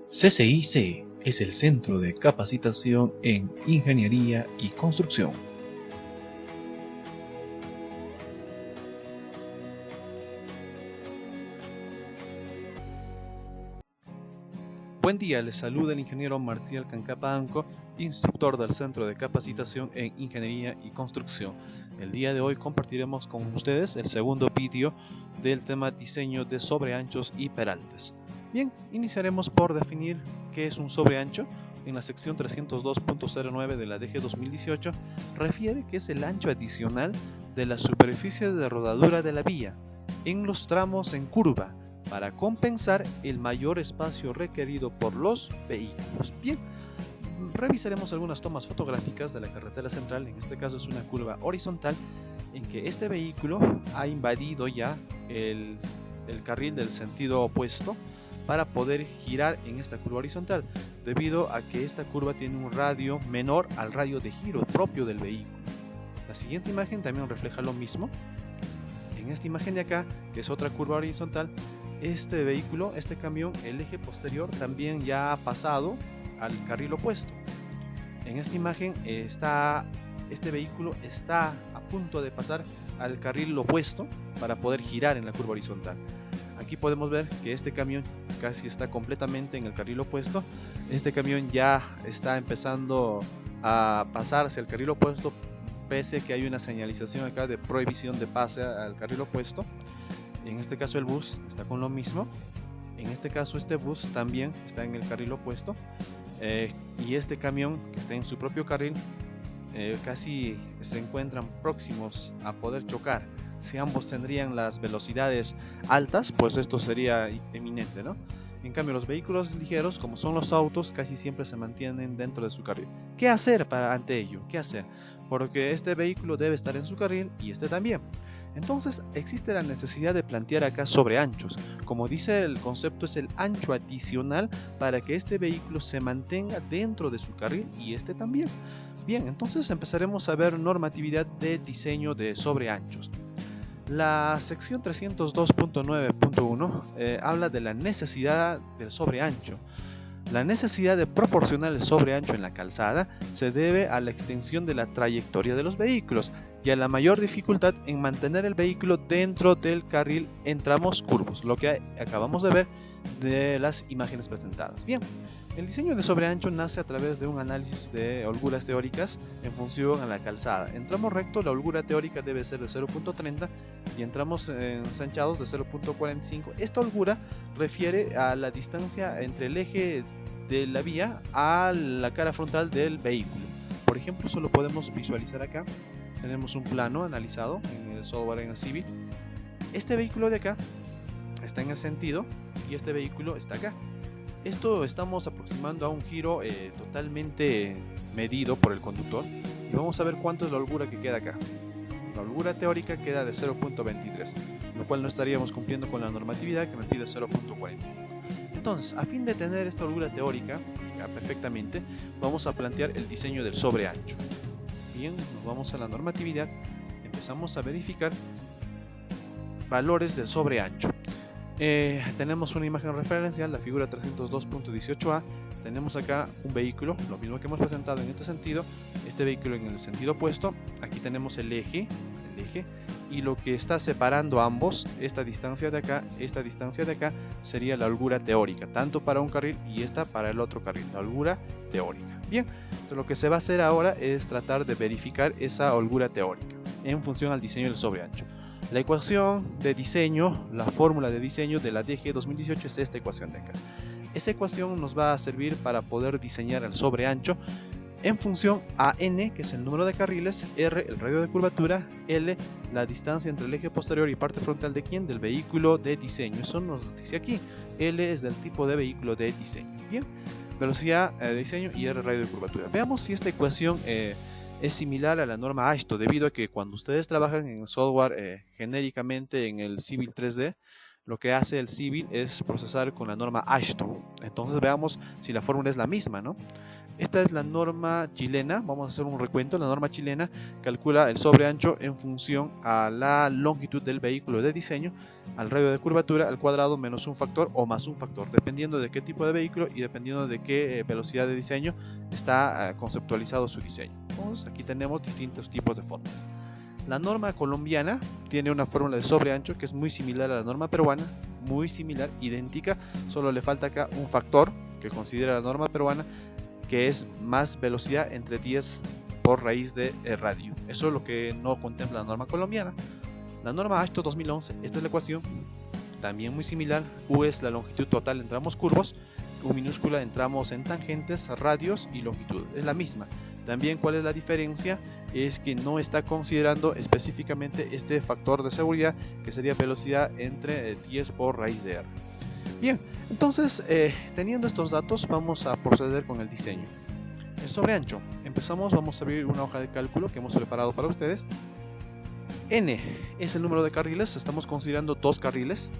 CCIC es el Centro de Capacitación en Ingeniería y Construcción. Buen día, les saluda el ingeniero Marcial Cancapanco, instructor del Centro de Capacitación en Ingeniería y Construcción. El día de hoy compartiremos con ustedes el segundo vídeo del tema diseño de sobreanchos y peraltes. Bien, iniciaremos por definir qué es un sobreancho. En la sección 302.09 de la DG 2018 refiere que es el ancho adicional de la superficie de rodadura de la vía en los tramos en curva, para compensar el mayor espacio requerido por los vehículos. Bien, revisaremos algunas tomas fotográficas de la carretera central. En este caso es una curva horizontal en que este vehículo ha invadido ya el carril del sentido opuesto para poder girar en esta curva horizontal, debido a que esta curva tiene un radio menor al radio de giro propio del vehículo. La siguiente imagen también refleja lo mismo. En esta imagen de acá, que es otra curva horizontal, este vehículo, este camión, el eje posterior también ya ha pasado al carril opuesto. En esta imagen este vehículo está a punto de pasar al carril opuesto para poder girar en la curva horizontal. Aquí podemos ver que este camión casi está completamente en el carril opuesto. Este camión ya está empezando a pasar hacia el carril opuesto, pese a que hay una señalización acá de prohibición de pase al carril opuesto. En este caso el bus está con lo mismo. En este caso este bus también está en el carril opuesto, y este camión, que está en su propio carril, casi se encuentran próximos a poder chocar. Si ambos tendrían las velocidades altas, pues esto sería eminente, ¿no? En cambio, los vehículos ligeros, como son los autos, casi siempre se mantienen dentro de su carril. ¿Qué hacer ante ello? ¿Qué hacer? Porque este vehículo debe estar en su carril y este también. Entonces existe la necesidad de plantear acá sobreanchos. Como dice el concepto, es el ancho adicional para que este vehículo se mantenga dentro de su carril y este también. Bien, entonces empezaremos a ver normatividad de diseño de sobreanchos. La sección 302.9.1 habla de la necesidad del sobreancho. La necesidad de proporcionar el sobreancho en la calzada se debe a la extensión de la trayectoria de los vehículos y a la mayor dificultad en mantener el vehículo dentro del carril en tramos curvos, lo que acabamos de ver de las imágenes presentadas. Bien, el diseño de sobreancho nace a través de un análisis de holguras teóricas en función a la calzada. En tramo recto la holgura teórica debe ser de 0.30 y en tramos ensanchados de 0.45. Esta holgura refiere a la distancia entre el eje de la vía a la cara frontal del vehículo. Por ejemplo, solo podemos visualizar acá. Tenemos un plano analizado en el software, en el Civil. Este vehículo de acá está en el sentido y este vehículo está acá. Esto estamos aproximando a un giro totalmente medido por el conductor, y vamos a ver cuánto es la holgura que queda acá. La holgura teórica queda de 0.23, lo cual no estaríamos cumpliendo con la normatividad, que me pide 0.45. Entonces, a fin de tener esta holgura teórica ya perfectamente, vamos a plantear el diseño del sobreancho. Bien, nos vamos a la normatividad, empezamos a verificar valores del sobreancho. Tenemos una imagen referencial, la figura 302.18a. Tenemos acá un vehículo, lo mismo que hemos presentado en este sentido, este vehículo en el sentido opuesto. Aquí tenemos el eje, y lo que está separando ambos, esta distancia de acá sería la holgura teórica, tanto para un carril y esta para el otro carril, la holgura teórica. Bien, entonces lo que se va a hacer ahora es tratar de verificar esa holgura teórica en función al diseño del sobreancho. La ecuación de diseño, la fórmula de diseño de la DG 2018 es esta ecuación de acá. Esa ecuación nos va a servir para poder diseñar el sobreancho en función a n, que es el número de carriles, r, el radio de curvatura, l, la distancia entre el eje posterior y parte frontal de ¿quién? Del vehículo de diseño. Eso nos dice aquí. L es del tipo de vehículo de diseño. Bien, velocidad de diseño y r, radio de curvatura. Veamos si esta ecuación es similar a la norma AASHTO, debido a que cuando ustedes trabajan en el software genéricamente en el Civil 3D, lo que hace el Civil es procesar con la norma AASHTO. Entonces veamos si la fórmula es la misma, ¿no? Esta es la norma chilena. Vamos a hacer un recuento. La norma chilena calcula el sobreancho en función a la longitud del vehículo de diseño, al radio de curvatura al cuadrado menos un factor o más un factor, dependiendo de qué tipo de vehículo y dependiendo de qué velocidad de diseño está conceptualizado su diseño. Entonces aquí tenemos distintos tipos de fórmulas. La norma colombiana tiene una fórmula de sobreancho que es muy similar a la norma peruana, muy similar, idéntica, solo le falta acá un factor que considera la norma peruana, que es más velocidad entre 10 por raíz de radio. Eso es lo que no contempla la norma colombiana. La norma AASHTO 2011, esta es la ecuación, también muy similar. U es la longitud total en tramos curvos, U minúscula en tramos en tangentes, radios y longitud. Es la misma. También, ¿cuál es la diferencia? Es que no está considerando específicamente este factor de seguridad, que sería velocidad entre 10 por raíz de r. Bien, entonces teniendo estos datos vamos a proceder con el diseño. El sobreancho, empezamos, vamos a abrir una hoja de cálculo que hemos preparado para ustedes. N es el número de carriles, estamos considerando 2 carriles.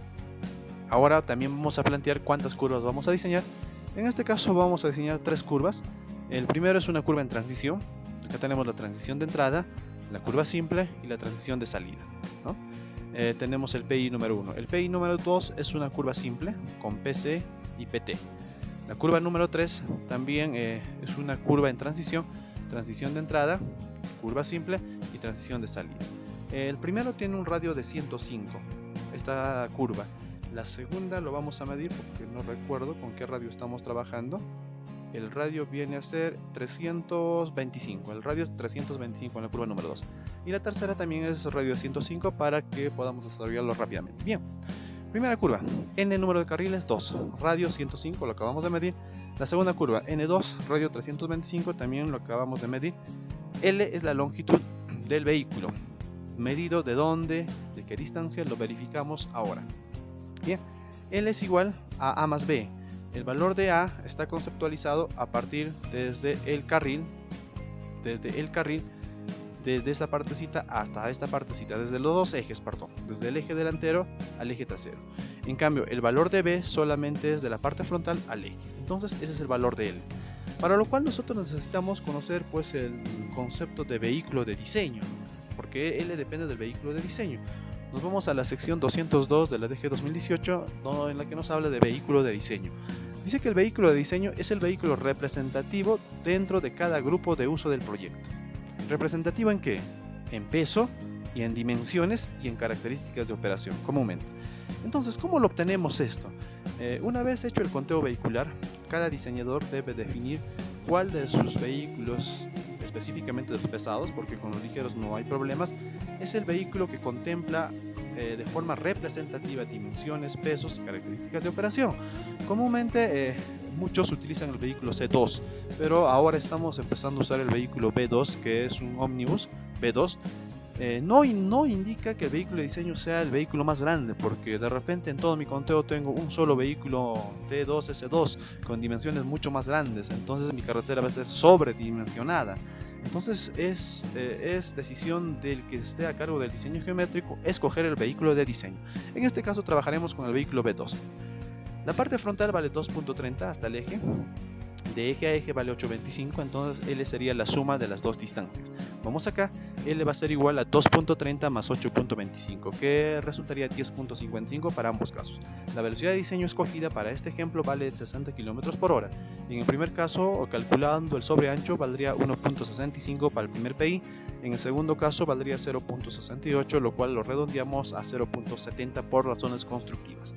Ahora también vamos a plantear cuántas curvas vamos a diseñar. En este caso vamos a diseñar 3 curvas. El primero es una curva en transición. Acá tenemos la transición de entrada, la curva simple y la transición de salida, ¿no? Tenemos el PI número 1. El PI número 2 es una curva simple con PC y PT. La curva número 3 también es una curva en transición, transición de entrada, curva simple y transición de salida. El primero tiene un radio de 105, esta curva. La segunda lo vamos a medir porque no recuerdo con qué radio estamos trabajando. El radio viene a ser 325, el radio es 325 en la curva número 2. Y la tercera también es radio de 105 para que podamos desarrollarlo rápidamente. Bien, primera curva, N número de carriles 2, radio 105, lo acabamos de medir. La segunda curva, N2, radio 325, también lo acabamos de medir. L es la longitud del vehículo, medido de dónde, de qué distancia, lo verificamos ahora. Bien, L es igual a A más B. El valor de A está conceptualizado a partir desde el carril, desde esa partecita hasta esta partecita, desde los dos ejes, perdón, desde el eje delantero al eje trasero. En cambio, el valor de B solamente es de la parte frontal al eje. Entonces, ese es el valor de L. Para lo cual nosotros necesitamos conocer pues el concepto de vehículo de diseño, porque L depende del vehículo de diseño. Nos vamos a la sección 202 de la DG 2018, en la que nos habla de vehículo de diseño. Dice que el vehículo de diseño es el vehículo representativo dentro de cada grupo de uso del proyecto. ¿Representativo en qué? En peso y en dimensiones y en características de operación, comúnmente. Entonces, ¿cómo lo obtenemos esto? Una vez hecho el conteo vehicular, cada diseñador debe definir cuál de sus vehículos, específicamente de los pesados, porque con los ligeros no hay problemas, es el vehículo que contempla de forma representativa dimensiones, pesos y características de operación. Comúnmente muchos utilizan el vehículo C2, pero ahora estamos empezando a usar el vehículo B2, que es un ómnibus B2. No indica que el vehículo de diseño sea el vehículo más grande, porque de repente en todo mi conteo tengo un solo vehículo T2 S2 con dimensiones mucho más grandes, entonces mi carretera va a ser sobredimensionada. Entonces es decisión del que esté a cargo del diseño geométrico escoger el vehículo de diseño. En este caso trabajaremos con el vehículo B2. La parte frontal vale 2.30 hasta el eje. De eje a eje vale 8.25, entonces L sería la suma de las dos distancias. Vamos acá, L va a ser igual a 2.30 más 8.25, que resultaría 10.55 para ambos casos. La velocidad de diseño escogida para este ejemplo vale 60 km por hora. En el primer caso, calculando el sobreancho, valdría 1.65 para el primer PI. En el segundo caso valdría 0.68, lo cual lo redondeamos a 0.70 por razones constructivas.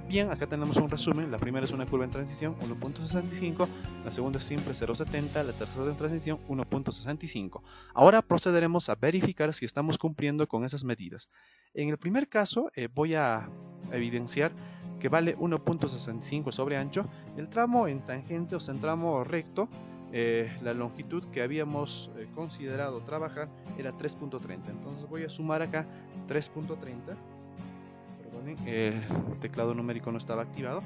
Bien, acá tenemos un resumen. La primera es una curva en transición, 1.65, la segunda es simple, 0.70, la tercera en transición, 1.65. Ahora procederemos a verificar si estamos cumpliendo con esas medidas. En el primer caso voy a evidenciar que vale 1.65 el sobreancho. El tramo en tangente, o sea, en tramo recto, la longitud que habíamos considerado trabajar era 3.30. Entonces voy a sumar acá 3.30. El teclado numérico no estaba activado.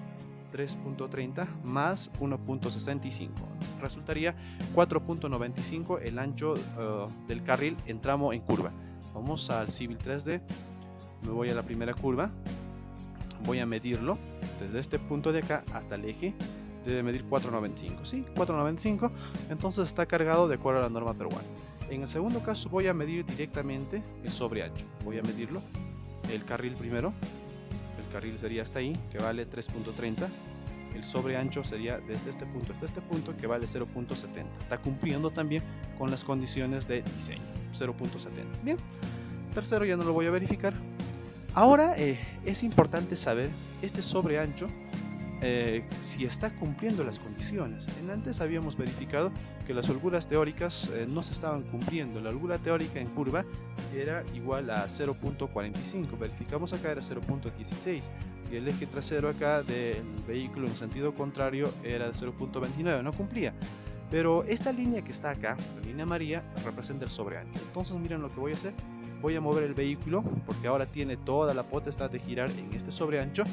3.30 más 1.65 resultaría 4.95 el ancho del carril en tramo en curva. Vamos al Civil 3D, me voy a la primera curva, voy a medirlo desde este punto de acá hasta el eje. debe medir 4.95, ¿sí? 4.95, entonces está cargado de acuerdo a la norma peruana. En el segundo caso voy a medir directamente el sobreancho, voy a medirlo, el carril primero, el carril sería hasta ahí, que vale 3.30, el sobreancho sería desde este punto hasta este punto, que vale 0.70, está cumpliendo también con las condiciones de diseño, 0.70, bien. Tercero ya no lo voy a verificar. Ahora es importante saber este sobreancho si está cumpliendo las condiciones. Antes habíamos verificado que las holguras teóricas no se estaban cumpliendo. La holgura teórica en curva era igual a 0.45, verificamos acá era 0.16 y el eje trasero acá del vehículo en sentido contrario era de 0.29, no cumplía. Pero esta línea que está acá, la línea amarilla, representa el sobreancho. Entonces miren lo que voy a hacer. Voy a mover el vehículo porque ahora tiene toda la potestad de girar en este sobreancho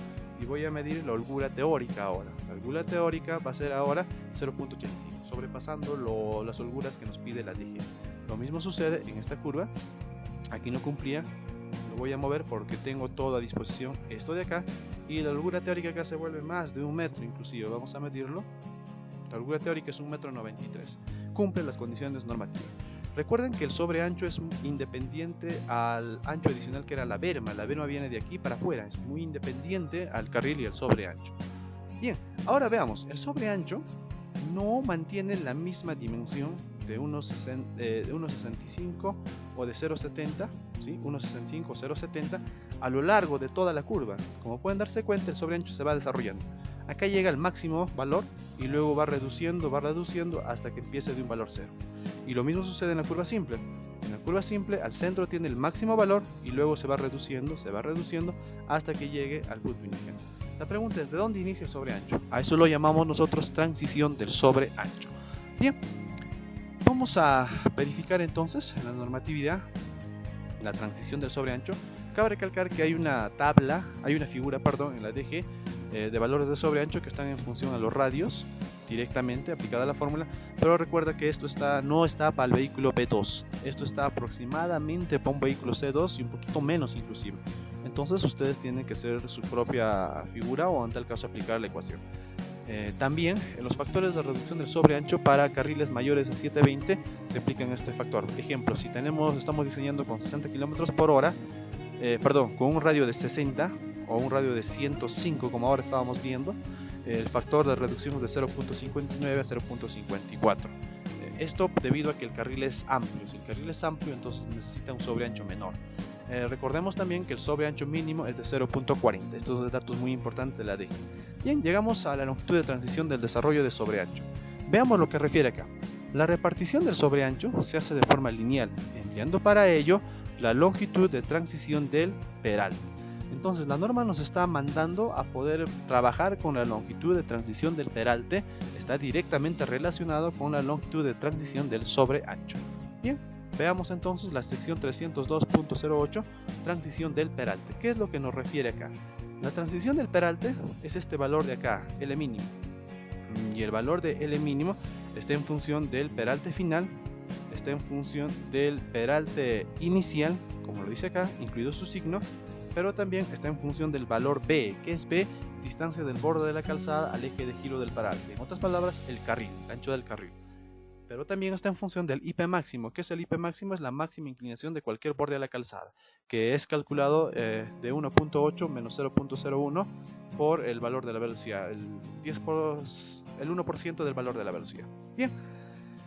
y voy a medir la holgura teórica ahora. La holgura teórica va a ser ahora 0.85, sobrepasando las holguras que nos pide la DG. Lo mismo sucede en esta curva. Aquí no cumplía, lo voy a mover porque tengo todo a disposición esto de acá y la holgura teórica acá se vuelve más de 1 metro inclusive. Vamos a medirlo. La holgura teórica es 1,93 m, cumple las condiciones normativas. Recuerden que el sobreancho es independiente al ancho adicional que era la berma viene de aquí para afuera, es muy independiente al carril y al sobreancho. Bien, ahora veamos, el sobreancho no mantiene la misma dimensión de 1.65 o de 0.70, ¿sí? 1.65 o 0.70 a lo largo de toda la curva. Como pueden darse cuenta, el sobreancho se va desarrollando. Acá llega al máximo valor y luego va reduciendo hasta que empiece de un valor 0. Y lo mismo sucede en la curva simple. En la curva simple al centro tiene el máximo valor y luego se va reduciendo hasta que llegue al punto inicial. La pregunta es, ¿de dónde inicia el sobreancho? A eso lo llamamos nosotros transición del sobreancho. Bien, vamos a verificar entonces en la normatividad la transición del sobreancho. Cabe recalcar que hay una figura en la DG de valores de sobreancho que están en función a los radios directamente aplicada la fórmula, pero recuerda que esto no está para el vehículo B2, esto está aproximadamente para un vehículo C2 y un poquito menos inclusive. Entonces ustedes tienen que hacer su propia figura o en tal caso aplicar la ecuación. También en los factores de reducción del sobreancho para carriles mayores a 720 se aplican este factor. Ejemplo, si estamos diseñando con 60 km por hora, con un radio de 60 o un radio de 105 como ahora estábamos viendo, el factor de reducción es de 0.59 a 0.54. Esto debido a que el carril es amplio. Si el carril es amplio, entonces necesita un sobreancho menor. Recordemos también que el sobreancho mínimo es de 0.40. Estos son datos muy importantes de la DG. Bien, llegamos a la longitud de transición del desarrollo de sobreancho. Veamos lo que refiere acá. La repartición del sobreancho se hace de forma lineal, empleando para ello la longitud de transición del peralte. Entonces la norma nos está mandando a poder trabajar con la longitud de transición del peralte, está directamente relacionado con la longitud de transición del sobreancho. Bien, veamos entonces la sección 302.08, transición del peralte. ¿Qué es lo que nos refiere acá? La transición del peralte es este valor de acá, L mínimo, y el valor de L mínimo está en función del peralte final, está en función del peralte inicial, como lo dice acá, incluido su signo, pero también está en función del valor B. ¿Qué es B? Distancia del borde de la calzada al eje de giro del peralte. En otras palabras, el carril, el ancho del carril. Pero también está en función del IP máximo. ¿Qué es el IP máximo? Es la máxima inclinación de cualquier borde de la calzada, que es calculado de 1.8 menos 0.01 por el valor de la velocidad, el 1% del valor de la velocidad. Bien,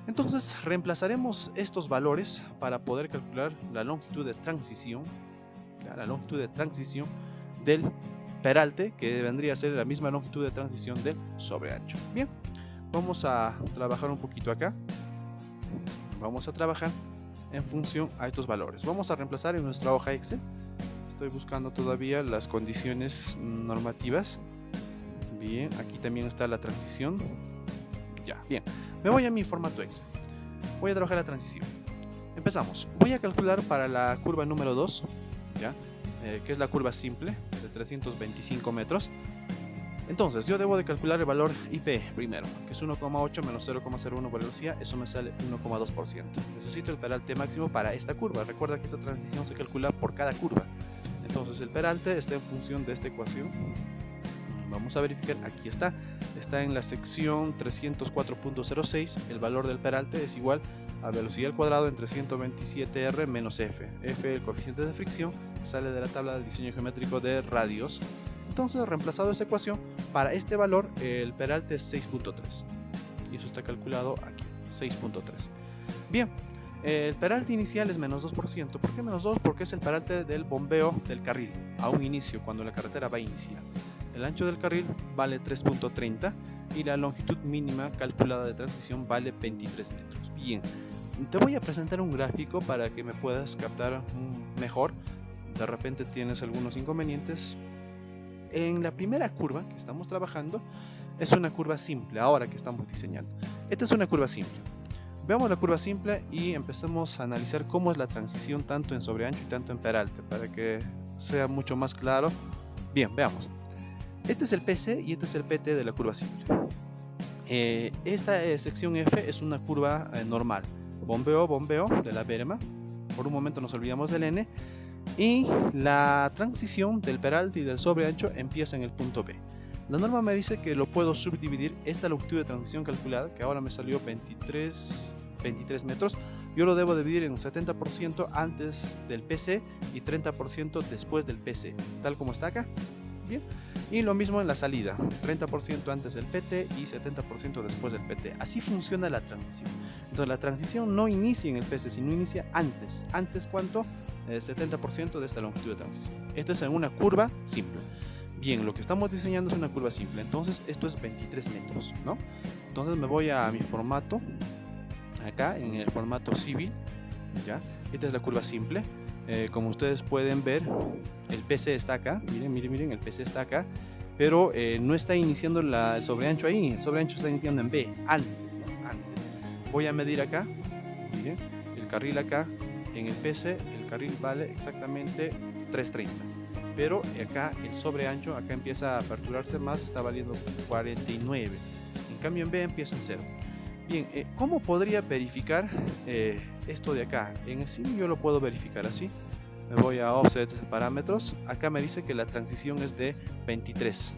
entonces reemplazaremos estos valores para poder calcular la longitud de transición, del peralte, que vendría a ser la misma longitud de transición del sobreancho. Bien, vamos a trabajar un poquito acá. Vamos a trabajar en función a estos valores. Vamos a reemplazar en nuestra hoja Excel. Estoy buscando todavía las condiciones normativas. Bien, aquí también está la transición. Ya, bien. Me voy a mi formato Excel. Voy a trabajar la transición. Empezamos. Voy a calcular para la curva número 2, ¿ya? Que es la curva simple de 325 metros. Entonces yo debo de calcular el valor IP primero, que es 1,8 menos 0,01 por velocidad, eso me sale 1,2%. Necesito el peralte máximo para esta curva. Recuerda que esta transición se calcula por cada curva. Entonces el peralte está en función de esta ecuación. Vamos a verificar, aquí está en la sección 304.06, el valor del peralte es igual a velocidad al cuadrado entre 127R menos F. F, el coeficiente de fricción, sale de la tabla del diseño geométrico de radios. Entonces, reemplazado esa ecuación, para este valor el peralte es 6.3 y eso está calculado aquí, 6.3. Bien, el peralte inicial es menos 2%. ¿Por qué menos 2? Porque es el peralte del bombeo del carril a un inicio, cuando la carretera va a iniciar. El ancho del carril vale 3.30 y la longitud mínima calculada de transición vale 23 metros. Bien, te voy a presentar un gráfico para que me puedas captar mejor. De repente tienes algunos inconvenientes. En la primera curva que estamos trabajando es una curva simple, ahora que estamos diseñando. Esta es una curva simple. Veamos la curva simple y empecemos a analizar cómo es la transición tanto en sobreancho y tanto en peralte, para que sea mucho más claro. Bien, veamos. Este es el PC y este es el PT de la curva simple. Esta sección F es una curva normal. Bombeo de la berma. Por un momento nos olvidamos del N. Y la transición del peralte y del sobreancho empieza en el punto B. La norma me dice que lo puedo subdividir. Esta longitud de transición calculada, que ahora me salió 23 metros, yo lo debo dividir en 70% antes del PC y 30% después del PC, tal como está acá. Bien. Y lo mismo en la salida, 30% antes del PT y 70% después del PT. Así funciona la transición. Entonces la transición no inicia en el PC, sino inicia antes. ¿Antes cuánto? 70% de esta longitud de transición. Esto es en una curva simple. Bien, lo que estamos diseñando es una curva simple. Entonces esto es 23 metros, ¿no? Entonces me voy a mi formato, acá en el formato civil, ¿ya? Esta es la curva simple. Como ustedes pueden ver, el PC está acá, miren, el PC está acá, pero no está iniciando el sobreancho ahí, el sobreancho está iniciando en B, antes, ¿no? Antes. Voy a medir acá, miren, el carril acá, en el PC, el carril vale exactamente 3.30, pero acá el sobreancho, acá empieza a aperturarse más, está valiendo 49, en cambio en B empieza en 0. Bien, ¿cómo podría verificar esto de acá? En el sim yo lo puedo verificar así. Me voy a offset de parámetros. Acá me dice que la transición es de 23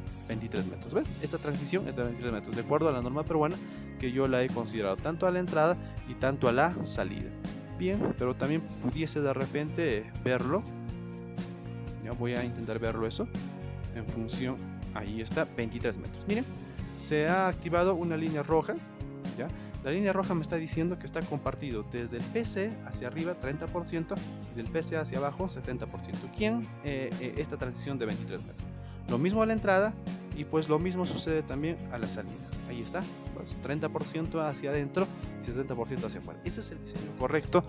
metros. ¿Ven? Esta transición es de 23 metros, de acuerdo a la norma peruana que yo la he considerado tanto a la entrada y tanto a la salida. Bien, pero también pudiese de repente verlo. Ya voy a intentar verlo eso. En función, ahí está, 23 metros. Miren, se ha activado una línea roja. ¿Ya? La línea roja me está diciendo que está compartido desde el PC hacia arriba 30% y del PC hacia abajo 70%. ¿Quién? Esta transición de 23 metros. Lo mismo a la entrada y pues lo mismo sucede también a la salida. Ahí está, pues 30% hacia adentro y 70% hacia afuera. Ese es el diseño correcto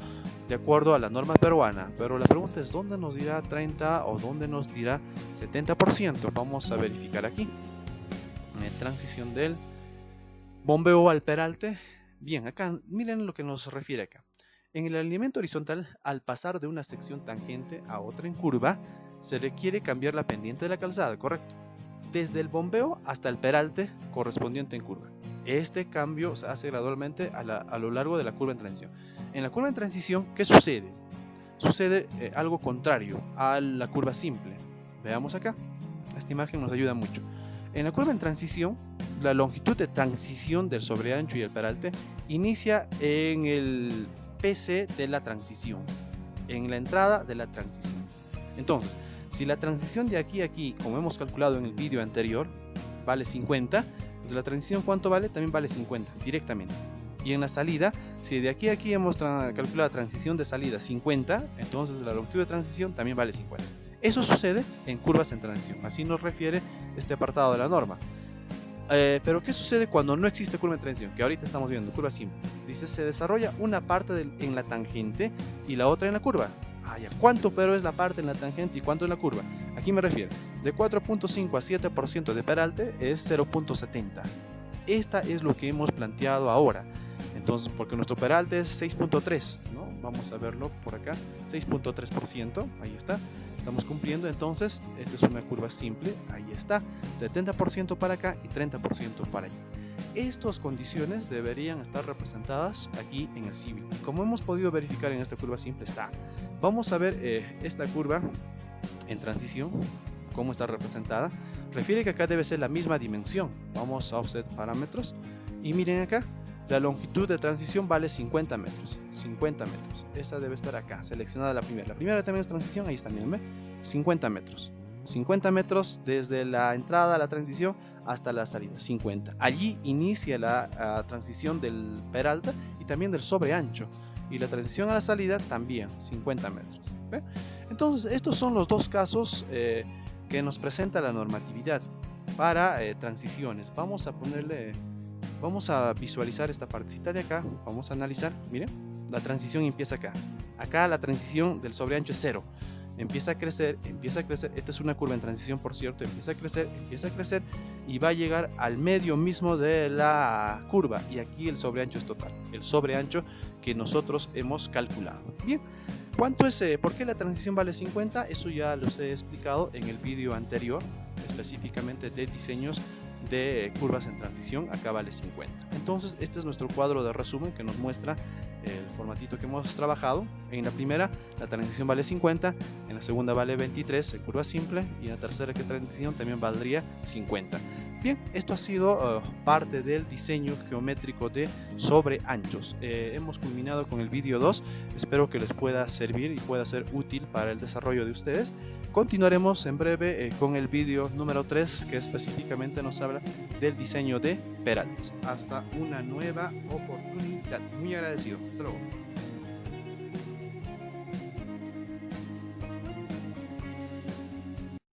de acuerdo a la norma peruana. Pero la pregunta es, ¿dónde nos dirá 30 o dónde nos dirá 70%? Vamos a verificar aquí. Transición del bombeo al peralte. Bien, acá miren lo que nos refiere acá. En el alineamiento horizontal, al pasar de una sección tangente a otra en curva, se requiere cambiar la pendiente de la calzada, ¿correcto? Desde el bombeo hasta el peralte correspondiente en curva. Este cambio se hace gradualmente a lo largo de la curva en transición. En la curva en transición, ¿qué sucede? Sucede algo contrario a la curva simple. Veamos acá. Esta imagen nos ayuda mucho. En la curva en transición, la longitud de transición del sobreancho y el peralte inicia en el PC de la transición, en la entrada de la transición. Entonces, si la transición de aquí a aquí, como hemos calculado en el vídeo anterior, vale 50, de la transición ¿cuánto vale? También vale 50, directamente. Y en la salida, si de aquí a aquí hemos calculado la transición de salida 50, entonces la longitud de transición también vale 50. Eso sucede en curvas en transición, así nos refiere este apartado de la norma. Pero ¿qué sucede cuando no existe curva en transición? Que ahorita estamos viendo, curva simple. Dice, se desarrolla una parte en la tangente y la otra en la curva. Ya. ¿Cuánto pero es la parte en la tangente y cuánto en la curva? Aquí me refiero, de 4.5 a 7% de peralte es 0.70. Esta es lo que hemos planteado ahora. Entonces, porque nuestro peralte es 6.3, ¿no? Vamos a verlo por acá, 6.3%, ahí está. Estamos cumpliendo, entonces, esta es una curva simple, ahí está, 70% para acá y 30% para allá. Estas condiciones deberían estar representadas aquí en el civil. Como hemos podido verificar en esta curva simple, está. Vamos a ver esta curva en transición, cómo está representada. refiere que acá debe ser la misma dimensión. Vamos a offset parámetros y miren acá, la longitud de transición vale 50 metros. 50 metros. Esta debe estar acá, seleccionada la primera. La primera también es transición, ahí está, miren, ¿ve? 50 metros. 50 metros desde la entrada a la transición hasta la salida, 50. Allí inicia la transición del peralta y también del sobreancho. Y la transición a la salida también, 50 metros. ¿Ve? Entonces, estos son los dos casos que nos presenta la normatividad para transiciones. Vamos a visualizar esta partecita de acá. Vamos a analizar, miren, la transición empieza acá. Acá la transición del sobreancho es 0. Empieza a crecer, esta es una curva en transición, por cierto, empieza a crecer y va a llegar al medio mismo de la curva, y aquí el sobreancho es total, el sobreancho que nosotros hemos calculado. Bien, ¿cuánto es? ¿Por qué la transición vale 50? Eso ya los he explicado en el vídeo anterior, específicamente de diseños de curvas en transición. Acá vale 50. Entonces este es nuestro cuadro de resumen que nos muestra el formatito que hemos trabajado. En la primera la transición vale 50, en la segunda vale 23 en curva simple, y en la tercera, que es transición, también valdría 50. Bien, esto ha sido parte del diseño geométrico de sobreanchos. Hemos culminado con el vídeo 2, espero que les pueda servir y pueda ser útil para el desarrollo de ustedes. Continuaremos en breve con el vídeo número 3, que específicamente nos habla del diseño de peraltas. Hasta una nueva oportunidad. Muy agradecido. Hasta luego.